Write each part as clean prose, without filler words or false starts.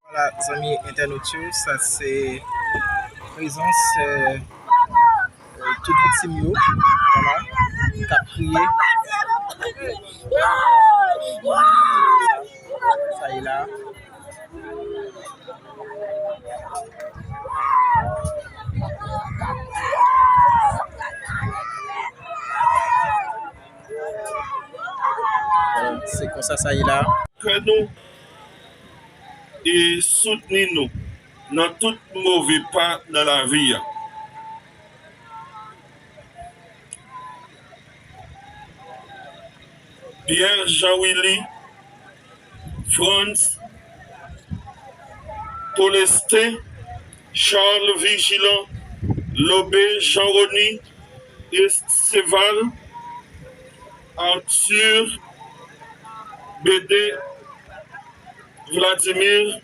Voilà, amis internautes, ça c'est présence toute victime, voilà, qui a prié. Ça y est là. C'est comme ça y est là. Que nous et soutenez-nous dans tout mauvais pas dans la vie. Pierre Jean-Willy, Franz, Paulestin, Charles Vigilant, Lobé, Jean-Rony, Esteval, Arthur, Bédé, Vladimir,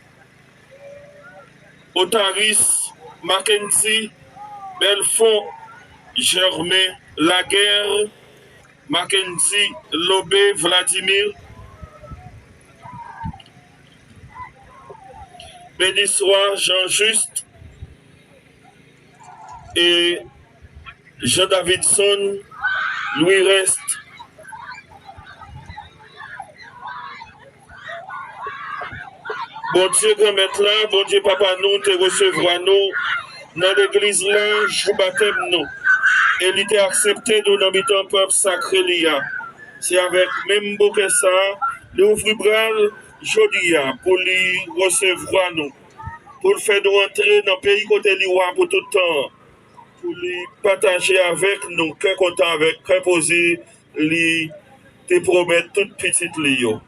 Otaris, Mackenzie, Belfond, Germain, Laguerre, Mackenzie, Lobé, Vladimir, Bénissoir, Jean-Juste et Jean-Davidson, Louis Reste. Bon Dieu, grand-maître là, bon Dieu, papa, nous te recevra nous dans l'église là, je baptême nous. Et il était accepté de nous habiter un peuple sacré liya. C'est avec même beau que ça, il ouvre bral jodi pour lui recevoir nous. Pour le faire nous entrer dans le pays côté liwa pour tout le temps. Pour lui partager avec nous, qu'un content avec, qu'un posé, lui te promettre toute petite liyo.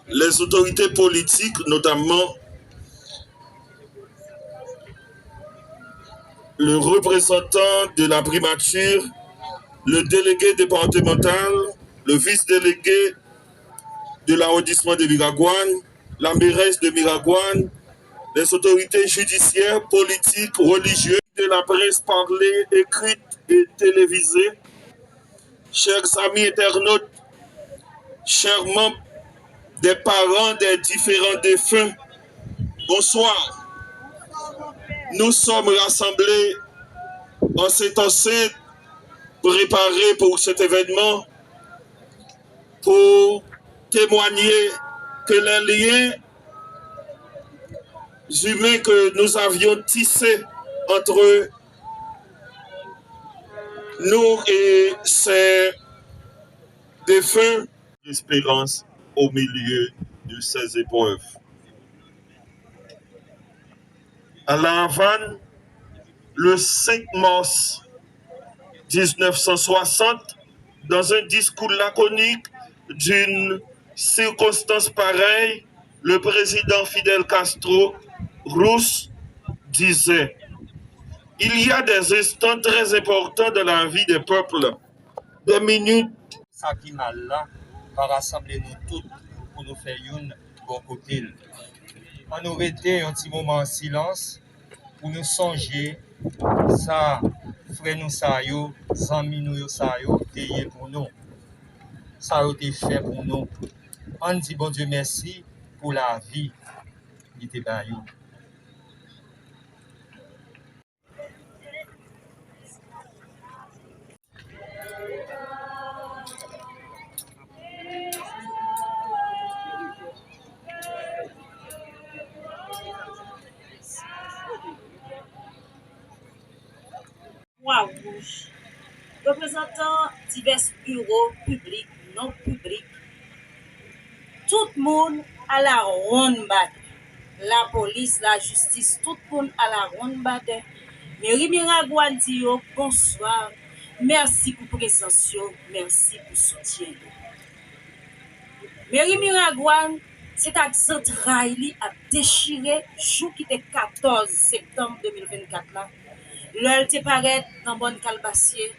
Les autorités politiques, notamment le représentant de la primature, le délégué départemental, le vice-délégué de l'arrondissement de Miragouane, la mairesse de Miragouane, les autorités judiciaires, politiques, religieuses, de la presse parlée, écrite et télévisée, chers amis internautes, chers membres des parents des différents défunts, bonsoir. Nous sommes rassemblés en cet enceinte préparés pour cet événement pour témoigner que les liens humains que nous avions tissés entre nous et ces défunts, l'espérance au milieu de ces épreuves. À La Havane, le 5 mars 1960, dans un discours laconique d'une circonstance pareille, le président Fidel Castro Rousse disait: il y a des instants très importants dans la vie des peuples, des minutes. Ça qui mal là, va rassembler nous toutes pour nous faire une bon côté. On aurait été un petit moment en silence pour nous songer sa frère nous ça yo, amis nous yo ça yo, te pour nous. Ça a été fait pour nous. On dit bon Dieu merci pour la vie qui était dans nous. Rouge, représentant divers bureaux publics, non publics, tout le monde à la ronde batte. La police, la justice, tout le monde à la ronde batte. Mairie Miragouane dit bonsoir, merci pour présence, merci pour soutien. Mairie Miragouane, c'est à Centraili a déchiré jour qui était 14 septembre 2024 là. L'heure te paraît dans bonne calbassier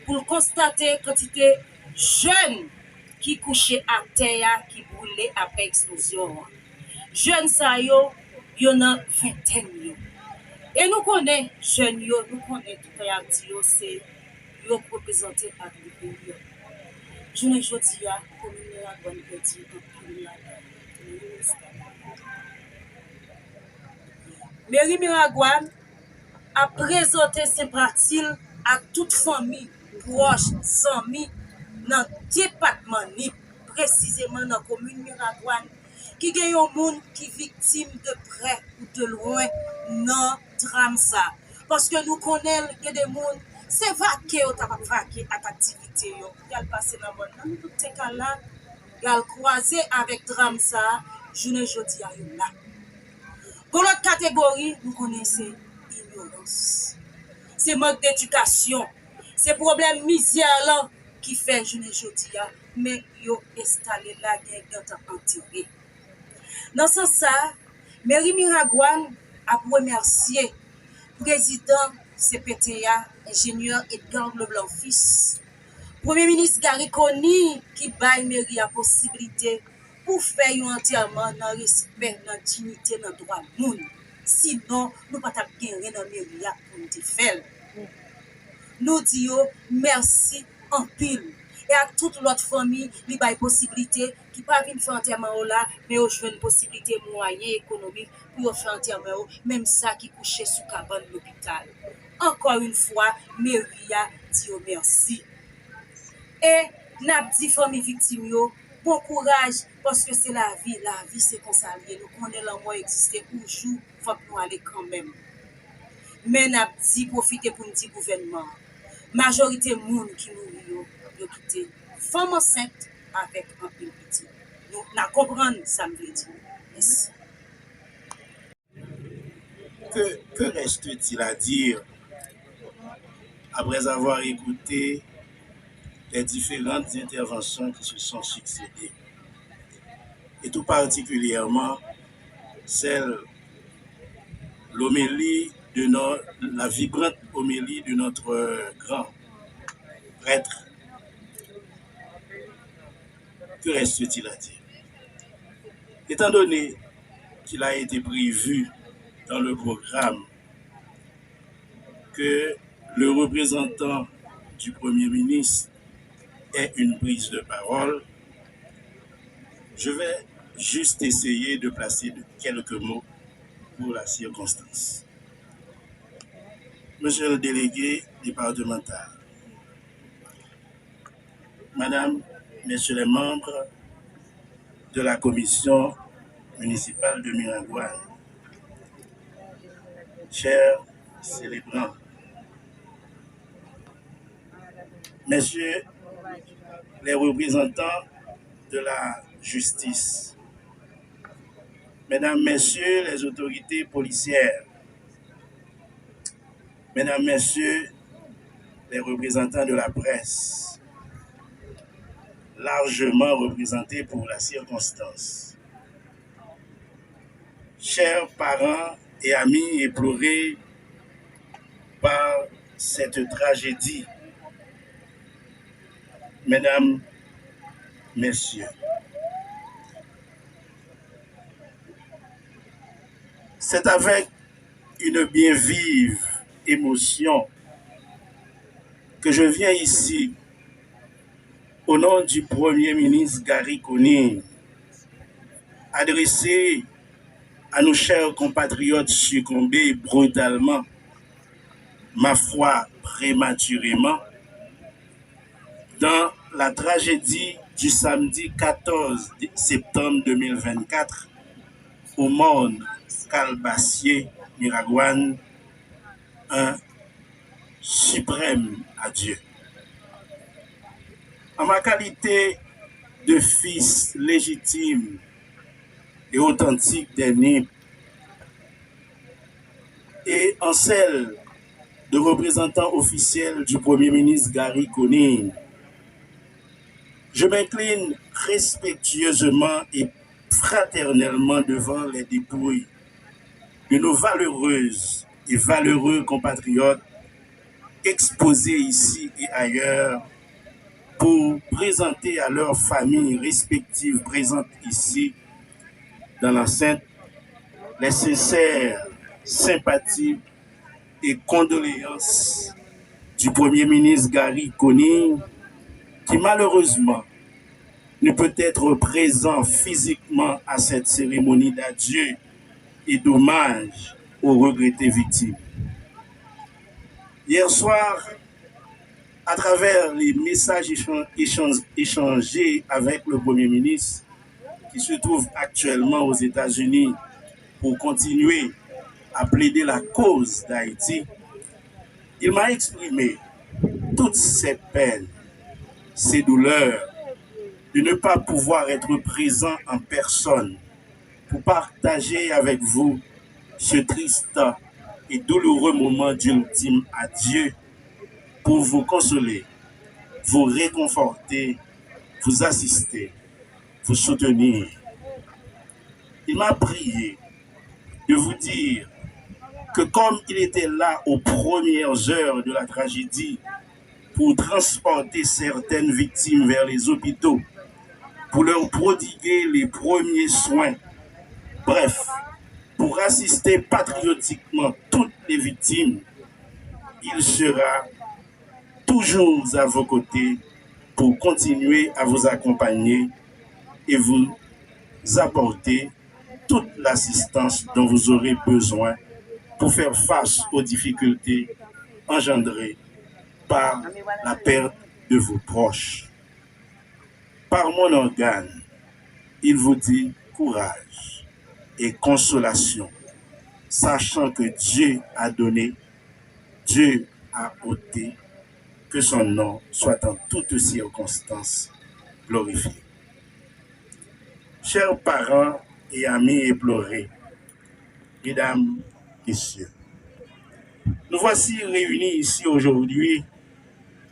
pour constater quantité jeunes qui couchaient à terre qui brûlaient après explosion. Jeunes ça yo nan vingtaine yo. Et nous connaissons jeunes yo, nous connaissons tout à dit yo c'est yo représenté à le pays. Je ne jodi a commune la bonne petit pour la Mairie Miragouane a présenté ses pratiques à toute famille, proche, amis, dans le département, précisément dans la commune Miragouane, qui a un monde qui est victime de près ou de loin dans le drame. Parce que nous connaissons que des gens, c'est vaquer ou vaquer à l'activité. Ils ont passé dans le monde. Dans tout ces cas-là, ils ont croisé avec le drame. Je ne dis à eux là. Pour l'autre catégorie, nous connaissons l'ignorance. C'est manque d'éducation. C'est problème misère là qui fait je ne dis à mais yo installé la guerre dans enterré. Dans ce sens, Mairie Miragouane a remercié président CPTA, ingénieur Edgar Leblanc fils, Premier ministre Gary Conny qui baille mairie la possibilité pour faire un enterrement dans le respect, dans la dignité, dans le droit de monde. Sinon, nous ne pouvons pas gagner dans la mairie pour nous faire. Nous disons merci en pile. Et à toute l'autre famille, il y a une possibilité qui ne pas venir faire enterrement là, mais il y a une possibilité moyen économique pour faire enterrement, même ça qui couche sous cabane de l'hôpital. Encore une fois, mairie dit merci. Et n'a dit famille victime bon courage parce que c'est la vie c'est comme ça nous connaissons la mort exister toujours faut nous aller quand même. Mais n'a dit profiter pour nous dire gouvernement. Majorité monde qui mourir yo quitter femme enceinte avec un petit. Nous la comprendre ça me veut dire. Merci. Que reste-t-il à dire après avoir écouté les différentes interventions qui se sont succédées, et tout particulièrement l'homélie la vibrante homélie de notre grand prêtre. Que reste-t-il à dire? Étant donné qu'il a été prévu dans le programme que le représentant du Premier ministre ait une prise de parole, je vais juste essayer de placer quelques mots pour la circonstance. Monsieur le délégué départemental, Madame, Messieurs les membres de la commission municipale de Miragouane, chers célébrants, Messieurs les représentants de la justice, Mesdames, Messieurs les autorités policières, Mesdames, Messieurs les représentants de la presse, largement représentés pour la circonstance, chers parents et amis éplorés par cette tragédie, Mesdames, Messieurs, c'est avec une bien vive émotion que je viens ici, au nom du Premier ministre Gary Conille, adresser à nos chers compatriotes succombés brutalement, ma foi prématurément, dans la tragédie du samedi 14 septembre 2024 au monde Calbassier Miragouane, un suprême adieu. En ma qualité de fils légitime et authentique des NIP et en celle de représentant officiel du Premier ministre Gary Conille, je m'incline respectueusement et fraternellement devant les dépouilles de nos valeureuses et valeureux compatriotes exposés ici et ailleurs pour présenter à leurs familles respectives présentes ici dans l'enceinte les sincères sympathies et condoléances du Premier ministre Gary Conille, qui malheureusement ne peut être présent physiquement à cette cérémonie d'adieu et d'hommage aux regrettés victimes. Hier soir, à travers les messages échangés avec le Premier ministre, qui se trouve actuellement aux États-Unis pour continuer à plaider la cause d'Haïti, il m'a exprimé toutes ses peines, ses douleurs, de ne pas pouvoir être présent en personne pour partager avec vous ce triste et douloureux moment d'ultime adieu, pour vous consoler, vous réconforter, vous assister, vous soutenir. Il m'a prié de vous dire que comme il était là aux premières heures de la tragédie pour transporter certaines victimes vers les hôpitaux, pour leur prodiguer les premiers soins, bref, pour assister patriotiquement toutes les victimes, il sera toujours à vos côtés pour continuer à vous accompagner et vous apporter toute l'assistance dont vous aurez besoin pour faire face aux difficultés engendrées par la perte de vos proches. Par mon organe, il vous dit courage et consolation, sachant que Dieu a donné, Dieu a ôté, que son nom soit en toutes circonstances glorifié. Chers parents et amis éplorés, mesdames, messieurs, nous voici réunis ici aujourd'hui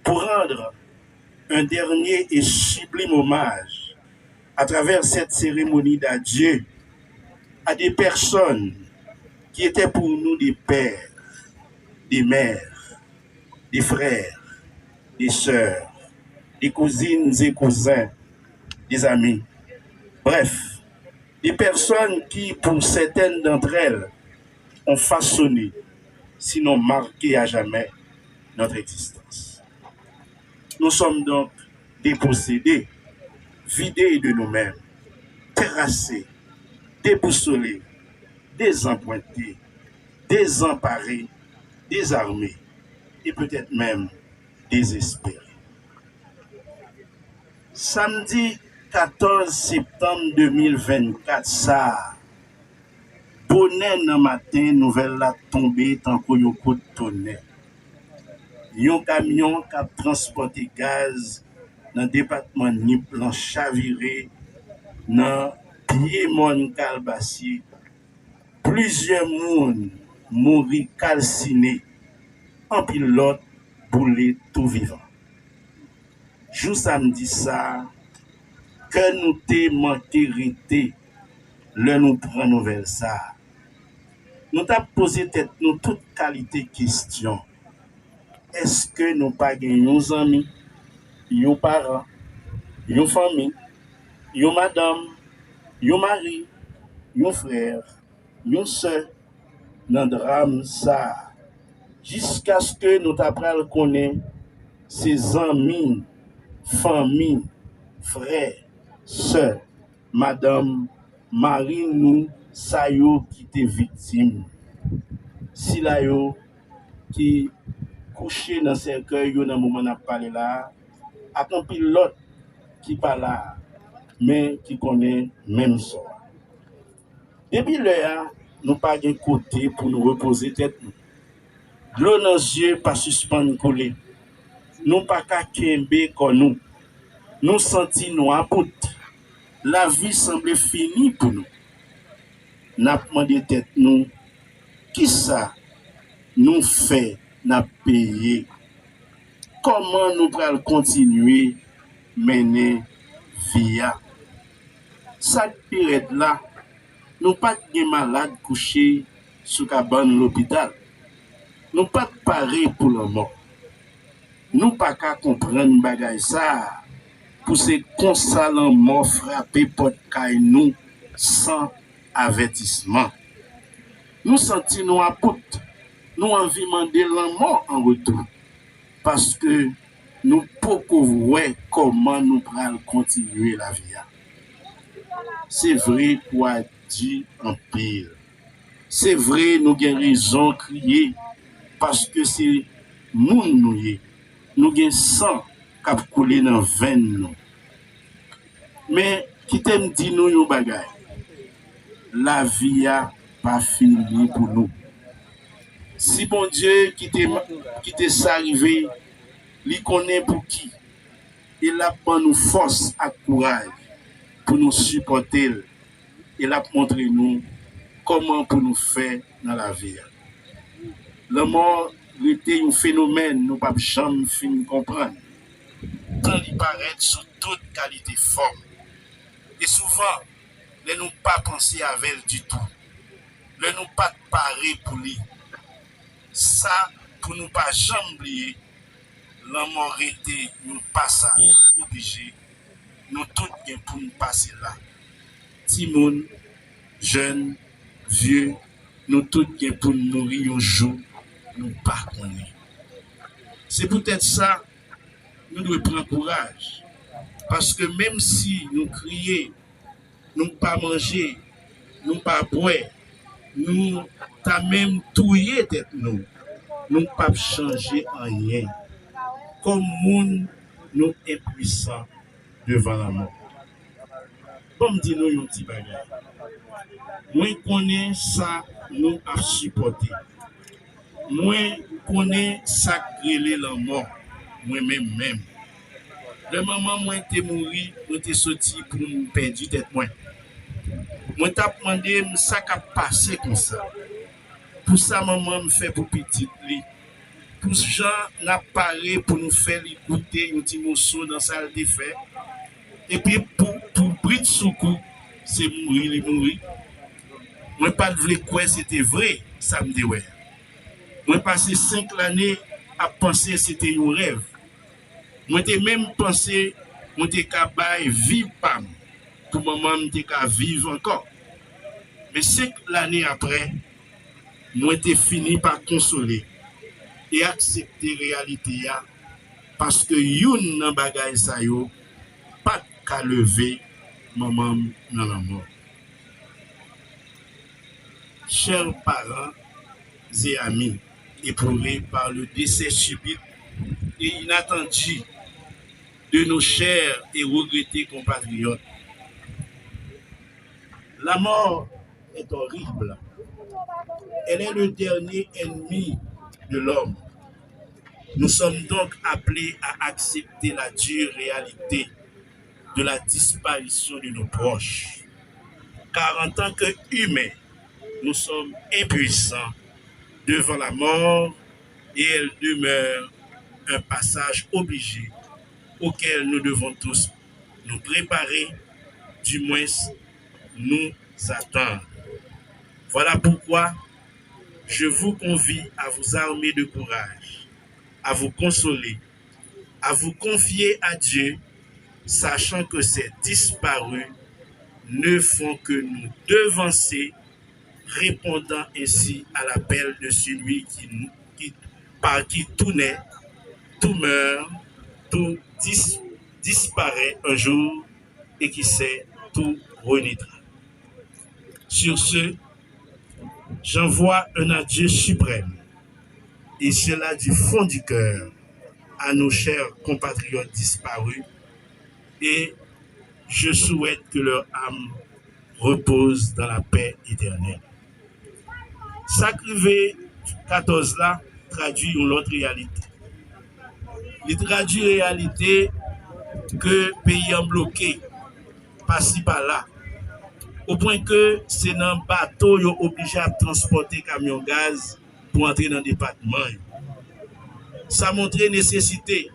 pour rendre un dernier et sublime hommage à travers cette cérémonie d'adieu à des personnes qui étaient pour nous des pères, des mères, des frères, des sœurs, des cousines et cousins, des amis. Bref, des personnes qui, pour certaines d'entre elles, ont façonné, sinon marqué à jamais, notre existence. Nous sommes donc dépossédés, vidés de nous-mêmes, terrassés, déboussolés, désempointés, désemparés, désarmés et peut-être même désespérés. Samedi 14 septembre 2024, ça, bonnet dans matin, nouvelle la tombée tant qu'on y a coup de tonnerre. Un camion qui a transporté gaz dans le département Nip, dans chaviré, dans Piémon Calbassier. Plusieurs monde mourir calcinés, en pilote boulé tout vivant. Jour samedi ça, que nous t'ai manqué rité, le nous prend nouvelle ça. Nous t'avons posé tête nous toute qualité question. Est-ce que nous pas gagnons nos amis, nos parents, nos familles, nos madame, nos mari, nos frères, nos soeurs, dans le drame ça, jusqu'à ce que nous t'apprenions connaître ses amis, famille, frères, sœurs, madame Marie nous Sayo qui était victime. Si la yo qui couché dans cercueil yo dans moment n'a parlé là, attend pilote qui pas là mais qui connaît même ça. Depuis là, nous pas de côté pour nous reposer tête nous. L'eau dans les yeux pas suspendre couler. Nous pas qu'à kembe comme nous. Nous senti nous à bout. La vie semble finie pour nous. N'a demandé tête nous qui ça nous fait n'a payé. Comment nous pourrons continuer mener via cette période là. Nous pas de malades couchés sous cabane l'hôpital. Nous pas parés pour la mort. Nous pas qu'à comprendre bagay ça pour ces consalants morts frapper porte caille nous sans avertissement. Nous sentons nous à bout. Nous envie demander la mort en retour parce que nous pouvons voir comment nous pourrons continuer la vie. C'est vrai quoi dit en pire. C'est vrai nous avons raison de crier parce que c'est moun nous y. Nous avons sang qui a coulé dans les veines. Mais qui t'aime dit nous yon bagay. La vie a pas fini pour nous. Si bon Dieu qui t'est arrivé, il connaît pour qui. Il a pas nous force et courage pour nous supporter. Il a montré nous comment pour nous faire dans la vie. La mort était un phénomène nous pas jamais fin comprendre. Quand il paraît sous toute qualité forme. Et souvent, nous n'avons pas pensé avec elle du tout. Nous n'avons pas paré pour lui. Ça, pour nous pas jamais oublier, la mort était un passage obligé. Nous tous pour nous passer là. Timoun, jeune, vieux, nous tous pour nous mourir un jour, nous pas connaître. C'est peut-être ça, nous devons prendre courage. Parce que même si nous crions, nous pas manger, nous pas boire, nous t'as même touillé tête nous pas changer en rien. Comme moun, nous impuissants devant la mort. Comme dit nous un petit bagage. Moi connais ça nous a supporté. Moi connais ça grêlé la mort. Moi-même. Le moment moi t'es mouru, moi t'es sorti pour me perdre tête moi. Moi t'ai demandé ça qui a passé comme ça. Pour ça maman me fait pour petite li. Pour ce genre n'a parlé pour nous faire écouter un petit morceau dans salle de fait. Et puis pour Brit Soukou, c'est mourir. Moi pas de vrai quoi c'était vrai, ça me dit ouais. Moi passé 5 années à penser c'était un rêve. Moi t'ai même pensé moi t'ai capable vivre pas pour maman m'était capable vivre encore. Mais 5 années après, moi t'ai fini par consoler et accepter la réalité parce que youn nan bagay sa yo pas qu'à lever maman dans la mort. Chers parents et amis éprouvés par le décès subit et inattendu de nos chers et regrettés compatriotes, la mort est horrible. Elle est le dernier ennemi de l'homme. Nous sommes donc appelés à accepter la dure réalité de la disparition de nos proches. Car en tant qu'humains, nous sommes impuissants devant la mort et elle demeure un passage obligé auquel nous devons tous nous préparer, du moins nous attendre. Voilà pourquoi je vous convie à vous armer de courage, à vous consoler, à vous confier à Dieu, sachant que ces disparus ne font que nous devancer, répondant ainsi à l'appel de celui par qui tout naît, tout meurt, tout disparaît un jour et qui sait, tout renaîtra. Sur ce, j'envoie un adieu suprême, et cela du fond du cœur, à nos chers compatriotes disparus, et je souhaite que leur âme repose dans la paix éternelle. Sacrivé 14 là traduit une autre réalité. Il traduit une réalité que pays en bloqué, par-ci par-là, au point que c'est dans le bateau qu'ils sont obligés à transporter camion gaz pour entrer dans le département. Ça montre la nécessité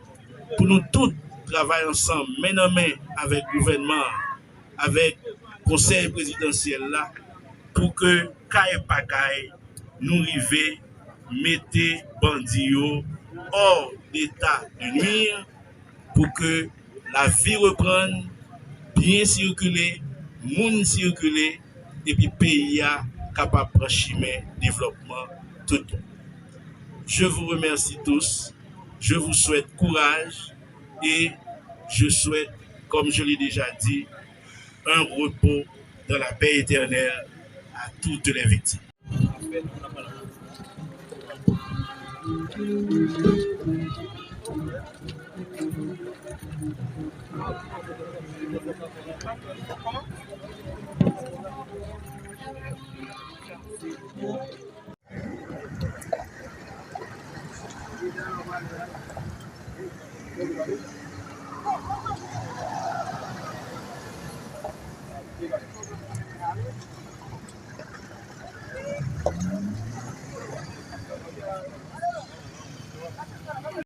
pour nous tous travailler ensemble, main en main avec le gouvernement, avec le conseil présidentiel là, pour que caille pas caille, nous arrivions mettre bandits hors d'état de nuire pour que la vie reprenne, bien circuler, monde circuler, et puis pays a capable de chemin développement tout. Je vous remercie tous, je vous souhaite courage et je souhaite, comme je l'ai déjà dit, un repos dans la paix éternelle à toutes les victimes. Comment?